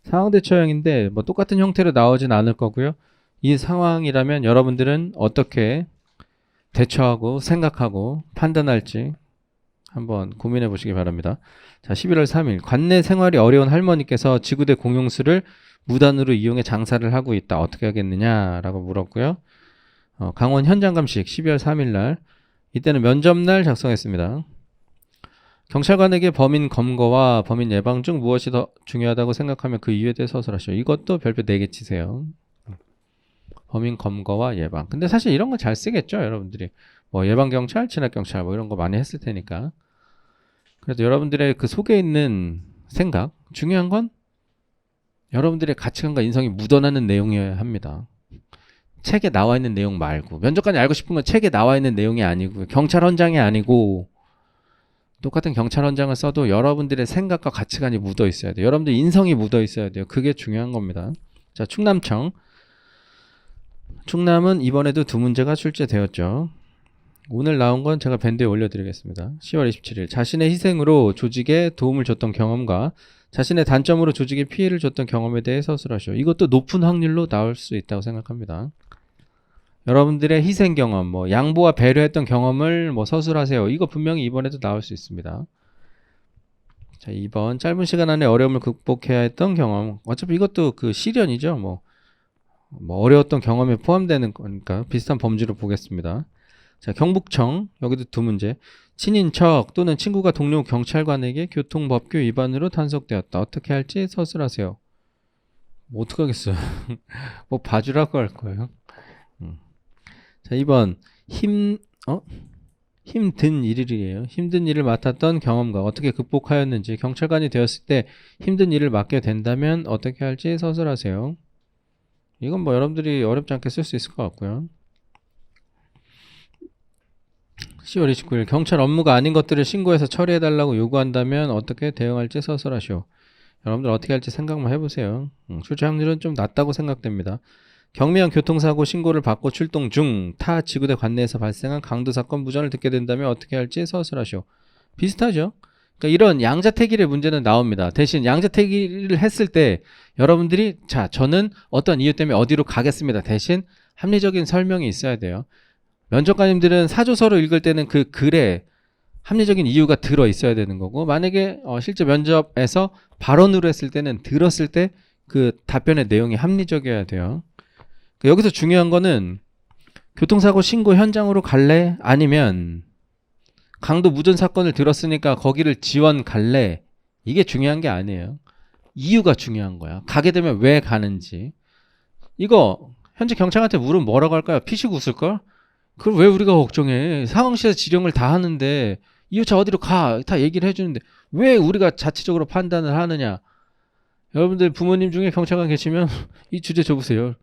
상황대처형인데 뭐 똑같은 형태로 나오진 않을 거고요. 이 상황이라면 여러분들은 어떻게 대처하고 생각하고 판단할지 한번 고민해 보시기 바랍니다. 자, 11월 3일 관내 생활이 어려운 할머니께서 지구대 공용수를 무단으로 이용해 장사를 하고 있다. 어떻게 하겠느냐라고 물었고요. 강원 현장감식 12월 3일 날 이때는 면접날 작성했습니다. 경찰관에게 범인 검거와 범인 예방 중 무엇이 더 중요하다고 생각하면 그 이유에 대해 서술하시오. 이것도 별표 4개 치세요. 범인 검거와 예방. 근데 사실 이런 거 잘 쓰겠죠, 여러분들이. 뭐 예방경찰, 진압경찰 뭐 이런 거 많이 했을 테니까. 그래서 여러분들의 그 속에 있는 생각, 중요한 건 여러분들의 가치관과 인성이 묻어나는 내용이어야 합니다. 책에 나와 있는 내용 말고. 면접관이 알고 싶은 건 책에 나와 있는 내용이 아니고 경찰 헌장이 아니고 똑같은 경찰 헌장을 써도 여러분들의 생각과 가치관이 묻어 있어야 돼요. 여러분들 인성이 묻어 있어야 돼요. 그게 중요한 겁니다. 자, 충남청. 충남은 이번에도 두 문제가 출제되었죠. 오늘 나온 건 제가 밴드에 올려드리겠습니다. 10월 27일 자신의 희생으로 조직에 도움을 줬던 경험과 자신의 단점으로 조직에 피해를 줬던 경험에 대해 서술하시오. 이것도 높은 확률로 나올 수 있다고 생각합니다. 여러분들의 희생 경험, 뭐 양보와 배려했던 경험을 뭐 서술하세요. 이거 분명히 이번에도 나올 수 있습니다. 자, 2번 짧은 시간 안에 어려움을 극복해야 했던 경험. 어차피 이것도 그 시련이죠. 뭐 어려웠던 경험에 포함되는 거니까 비슷한 범주로 보겠습니다. 자, 경북청 여기도 두 문제. 친인척 또는 친구가 동료 경찰관에게 교통법규 위반으로 단속되었다. 어떻게 할지 서술하세요. 뭐 어떡하겠어요. 뭐 봐주라고 할 거예요. 자, 2번 힘든 일이에요. 힘든 일을 맡았던 경험과 어떻게 극복하였는지 경찰관이 되었을 때 힘든 일을 맡게 된다면 어떻게 할지 서술하세요. 이건 뭐 여러분들이 어렵지 않게 쓸 수 있을 것 같고요. 10월 29일 경찰 업무가 아닌 것들을 신고해서 처리해달라고 요구한다면 어떻게 대응할지 서술하시오. 여러분들 어떻게 할지 생각만 해보세요. 출제 확률은 좀 낮다고 생각됩니다. 경미한 교통사고 신고를 받고 출동 중 타 지구대 관내에서 발생한 강도 사건 무전을 듣게 된다면 어떻게 할지 서술하시오. 비슷하죠? 그러니까 이런 양자택일의 문제는 나옵니다. 대신 양자택일을 했을 때 여러분들이 자 저는 어떤 이유 때문에 어디로 가겠습니다. 대신 합리적인 설명이 있어야 돼요. 면접관님들은 사조서를 읽을 때는 그 글에 합리적인 이유가 들어 있어야 되는 거고 만약에 실제 면접에서 발언으로 했을 때는 들었을 때 그 답변의 내용이 합리적이어야 돼요. 여기서 중요한 거는 교통사고 신고 현장으로 갈래? 아니면 강도 무전 사건을 들었으니까 거기를 지원 갈래? 이게 중요한 게 아니에요. 이유가 중요한 거야. 가게 되면 왜 가는지. 이거 현재 경찰한테 물으면 뭐라고 할까요? 피식 웃을걸? 그걸 왜 우리가 걱정해? 상황실에서 지령을 다 하는데 이유차 어디로 가? 다 얘기를 해주는데 왜 우리가 자체적으로 판단을 하느냐? 여러분들 부모님 중에 경찰관 계시면 이 주제 줘보세요.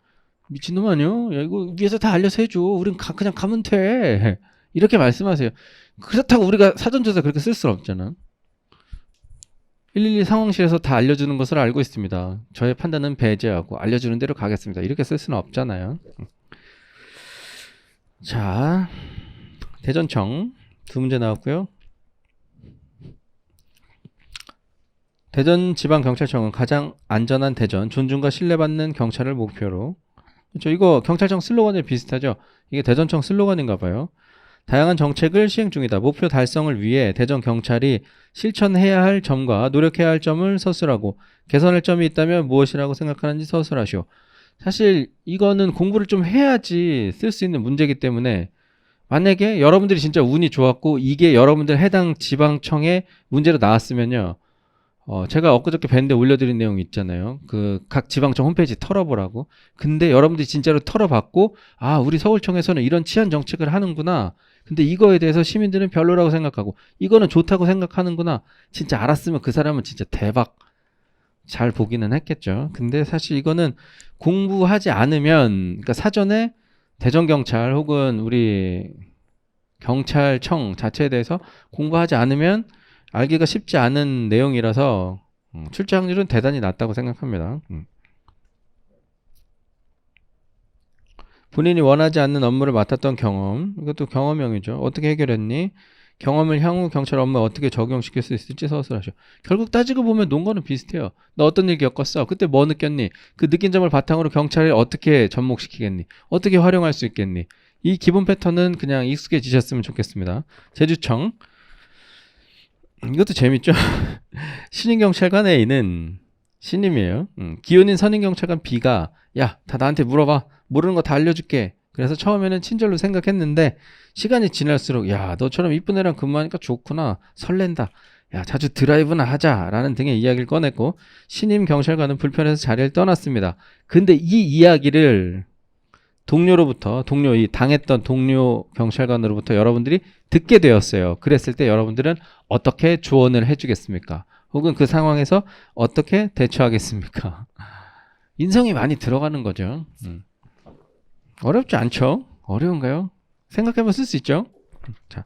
미친놈 아니요? 야, 이거 위에서 다 알려서 해줘. 우린 그냥 가면 돼. 이렇게 말씀하세요. 그렇다고 우리가 사전조사 그렇게 쓸 수는 없잖아. 112 상황실에서 다 알려주는 것을 알고 있습니다. 저의 판단은 배제하고 알려주는 대로 가겠습니다. 이렇게 쓸 수는 없잖아요. 자, 대전청 두 문제 나왔고요. 대전지방경찰청은 가장 안전한 대전, 존중과 신뢰받는 경찰을 목표로. 그렇죠. 이거 경찰청 슬로건이 비슷하죠. 이게 대전청 슬로건인가 봐요. 다양한 정책을 시행 중이다. 목표 달성을 위해 대전경찰이 실천해야 할 점과 노력해야 할 점을 서술하고 개선할 점이 있다면 무엇이라고 생각하는지 서술하시오. 사실 이거는 공부를 좀 해야지 쓸 수 있는 문제이기 때문에 만약에 여러분들이 진짜 운이 좋았고 이게 여러분들 해당 지방청의 문제로 나왔으면요. 제가 엊그저께 밴드에 올려드린 내용 있잖아요. 그 각 지방청 홈페이지 털어보라고. 근데 여러분들이 진짜로 털어봤고 아 우리 서울청에서는 이런 치안 정책을 하는구나. 근데 이거에 대해서 시민들은 별로라고 생각하고 이거는 좋다고 생각하는구나. 진짜 알았으면 그 사람은 진짜 대박 잘 보기는 했겠죠. 근데 사실 이거는 공부하지 않으면 그러니까 사전에 대전경찰 혹은 우리 경찰청 자체에 대해서 공부하지 않으면 알기가 쉽지 않은 내용이라서 출제 확률은 대단히 낮다고 생각합니다. 본인이 원하지 않는 업무를 맡았던 경험, 이것도 경험형이죠. 어떻게 해결했니? 경험을 향후 경찰 업무에 어떻게 적용시킬 수 있을지 서술하시오. 결국 따지고 보면 논거는 비슷해요. 너 어떤 일 겪었어? 그때 뭐 느꼈니? 그 느낀 점을 바탕으로 경찰을 어떻게 접목시키겠니? 어떻게 활용할 수 있겠니? 이 기본 패턴은 그냥 익숙해지셨으면 좋겠습니다. 제주청. 이것도 재밌죠? 신임경찰관 A는 신임이에요. 기혼인 선임경찰관 B가 야, 다 나한테 물어봐. 모르는 거 다 알려줄게. 그래서 처음에는 친절로 생각했는데 시간이 지날수록 야, 너처럼 이쁜 애랑 근무하니까 좋구나. 설렌다. 야, 자주 드라이브나 하자. 라는 등의 이야기를 꺼냈고 신임 경찰관은 불편해서 자리를 떠났습니다. 근데 이 이야기를 이 당했던 동료 경찰관으로부터 여러분들이 듣게 되었어요. 그랬을 때 여러분들은 어떻게 조언을 해주겠습니까? 혹은 그 상황에서 어떻게 대처하겠습니까? 인성이 많이 들어가는 거죠. 어렵지 않죠? 어려운가요? 생각해보면 쓸 수 있죠? 자,